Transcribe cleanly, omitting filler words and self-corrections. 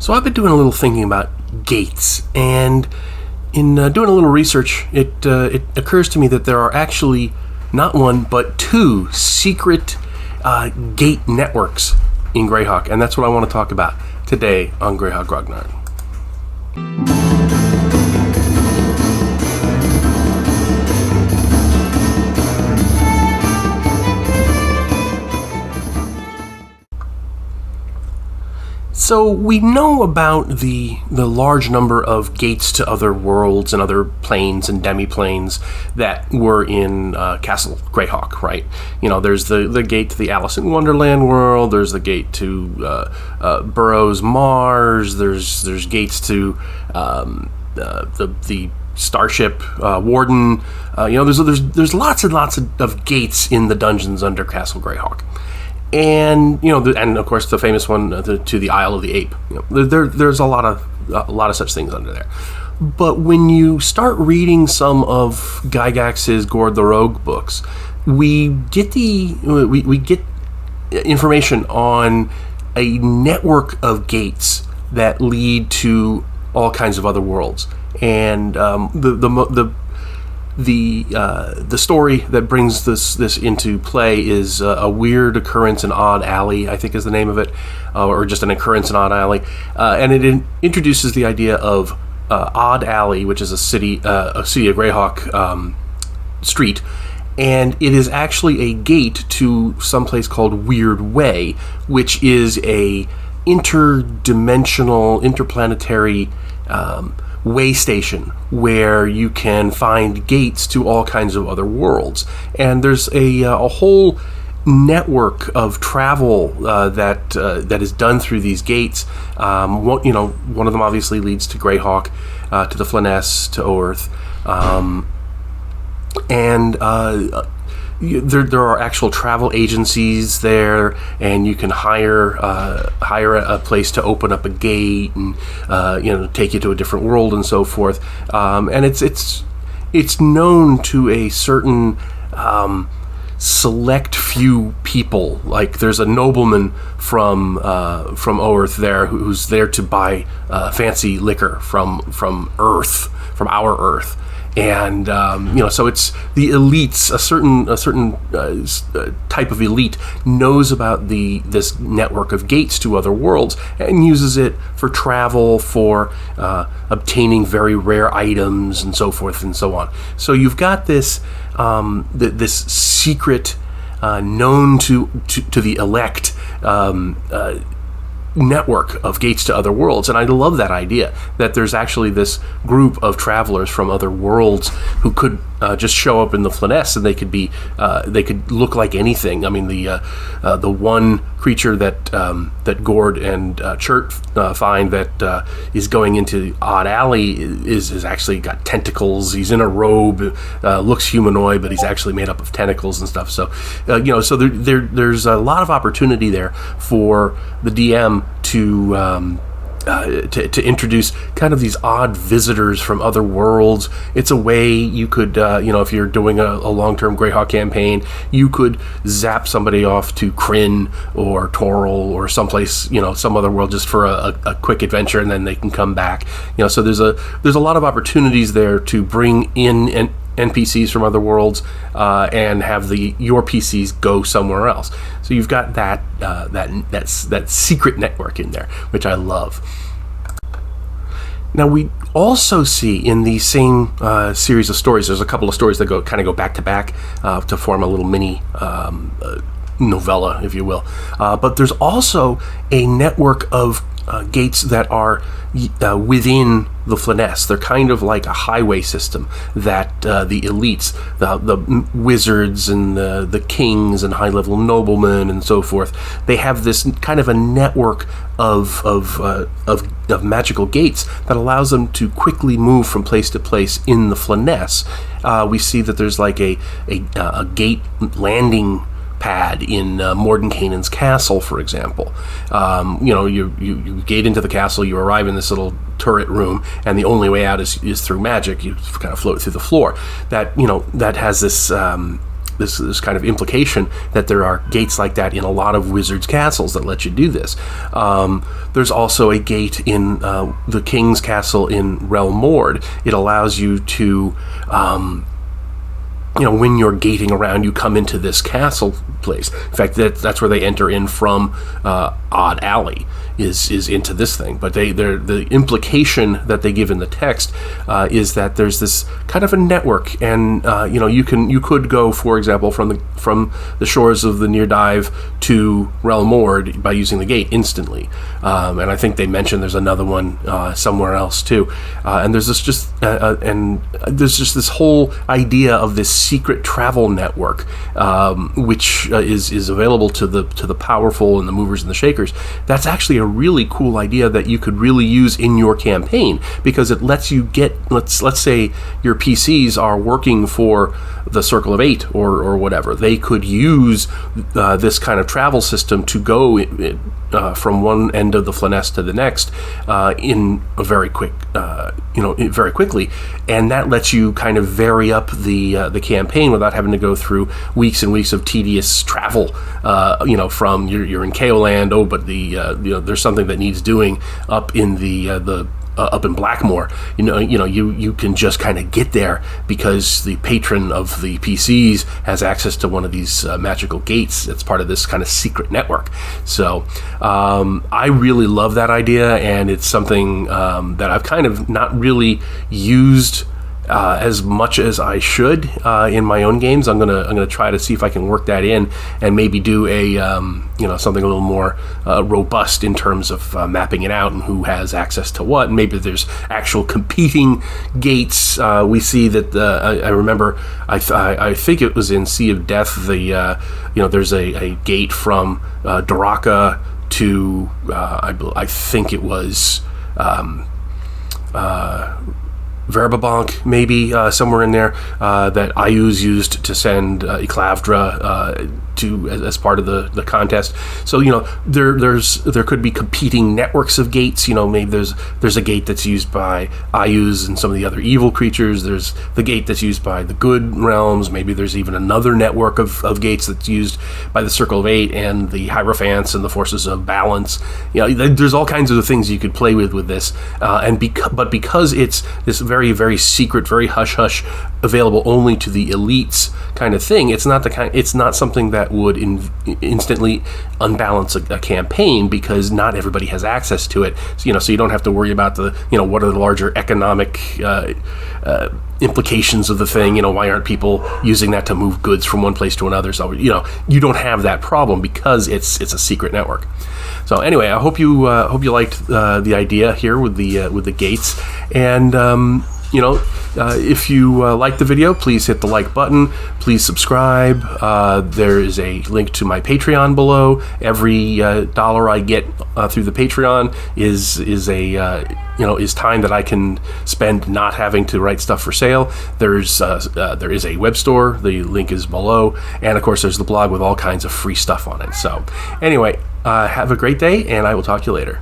So I've been doing a little thinking about gates, and in doing a little research, it occurs to me that there are actually not one, but two secret gate networks in Greyhawk, and that's what I want to talk about today on Greyhawk Grognard. So we know about the large number of gates to other worlds and other planes and demi-planes that were in Castle Greyhawk, right? You know, there's the gate to the Alice in Wonderland world, there's the gate to Burroughs Mars, there's gates to the Starship Warden. There's lots and lots of gates in the dungeons under Castle Greyhawk. And and of course the famous one to the Isle of the Ape. There's a lot of such things under there. But when you start reading some of Gygax's Gord the Rogue books, we get information on a network of gates that lead to all kinds of other worlds. And the story that brings this into play is a weird occurrence in Odd Alley, I think is the name of it, or just an occurrence in Odd Alley, and it introduces the idea of Odd Alley, which is a city of Greyhawk street, and it is actually a gate to someplace called Weird Way, which is a interdimensional, interplanetary way station where you can find gates to all kinds of other worlds, and there's a whole network of travel that is done through these gates. One of them obviously leads to Greyhawk, to the Flanaess, to Oerth, there are actual travel agencies there, and you can hire a place to open up a gate and take you to a different world and so forth. And it's known to a certain select few people. Like there's a nobleman from Oerth there who's there to buy fancy liquor from Earth, from our Earth. And so it's the elites. A certain type of elite knows about this network of gates to other worlds and uses it for travel, for obtaining very rare items, and so forth and so on. So you've got this this secret, known to the elect, network of gates to other worlds. And I love that idea that there's actually this group of travelers from other worlds who could just show up in the Flanaess, and they could look like anything. I mean, the one creature that Gord and Chert find that is going into Odd Alley is actually got tentacles. He's in a robe, looks humanoid, but he's actually made up of tentacles and stuff. So so there's a lot of opportunity there for the DM to introduce kind of these odd visitors from other worlds. It's a way you could, if you're doing a long-term Greyhawk campaign, you could zap somebody off to Kryn or Toril or someplace, some other world just for a quick adventure, and then they can come back. So there's a lot of opportunities there to bring in NPCs from other worlds and have your PCs go somewhere else. So you've got that secret network in there, which I love. Now we also see in the same series of stories, there's a couple of stories that go back to back to form a little mini novella, if you will. But there's also a network of gates that are within the Flanaess. They're kind of like a highway system that the elites, the wizards and the kings and high-level noblemen and so forth, they have this kind of a network of magical gates that allows them to quickly move from place to place in the Flanaess. We see that there's like a gate landing pad in Mordenkainen's castle, for example. You gate into the castle, you arrive in this little turret room, and the only way out is through magic. You kind of float through the floor. That has this this kind of implication that there are gates like that in a lot of wizards' castles that let you do this. There's also a gate in the King's Castle in Relmord. It allows you to when you're gating around, you come into this castle place. In fact, that's where they enter in from Odd Alley, is into this thing. But the implication that they give in the text is that there's this kind of a network, and you could go, for example, from the shores of the Neardive to Relmord by using the gate instantly. And I think they mentioned there's another one somewhere else too. And there's there's just this whole idea of this secret travel network, which is available to the powerful and the movers and the shakers. That's actually a really cool idea that you could really use in your campaign, because it lets you get, let's say your PCs are working for the Circle of Eight or whatever. They could use this kind of travel system to go from one end of the Flanaess to the next in a very very quickly, and that lets you kind of vary up the campaign without having to go through weeks and weeks of tedious travel. From you're in Kaoland, but there's something that needs doing up in up in Blackmoor. You can just kind of get there because the patron of the PCs has access to one of these magical gates. It's part of this kind of secret network. So I really love that idea, and it's something that I've kind of not really used as much as I should in my own games. I'm gonna try to see if I can work that in, and maybe do a something a little more robust in terms of mapping it out and who has access to what. And maybe there's actual competing gates. We see that I remember I think it was in Sea of Death. There's a gate from Doraka to I think it was Verbabank, maybe somewhere in there, that Ayuz used to send Iclavdra to as part of the contest. So there could be competing networks of gates. Maybe there's a gate that's used by Ayuz and some of the other evil creatures. There's the gate that's used by the good realms. Maybe there's even another network of gates that's used by the Circle of Eight and the Hierophants and the Forces of Balance. There's all kinds of things you could play with this, but because it's this very, very secret, very hush-hush, available only to the elites kind of thing, it's not something that would instantly unbalance a campaign, because not everybody has access to it. So you don't have to worry about what are the larger economic implications of the thing. Why aren't people using that to move goods from one place to another? So you don't have that problem because it's a secret network. So anyway, I hope you liked the idea here with the gates, and if you like the video, please hit the like button. Please subscribe. There is a link to my Patreon below. Every dollar I get through the Patreon is time that I can spend not having to write stuff for sale. There is a web store. The link is below, and of course there's the blog with all kinds of free stuff on it. So anyway, have a great day, and I will talk to you later.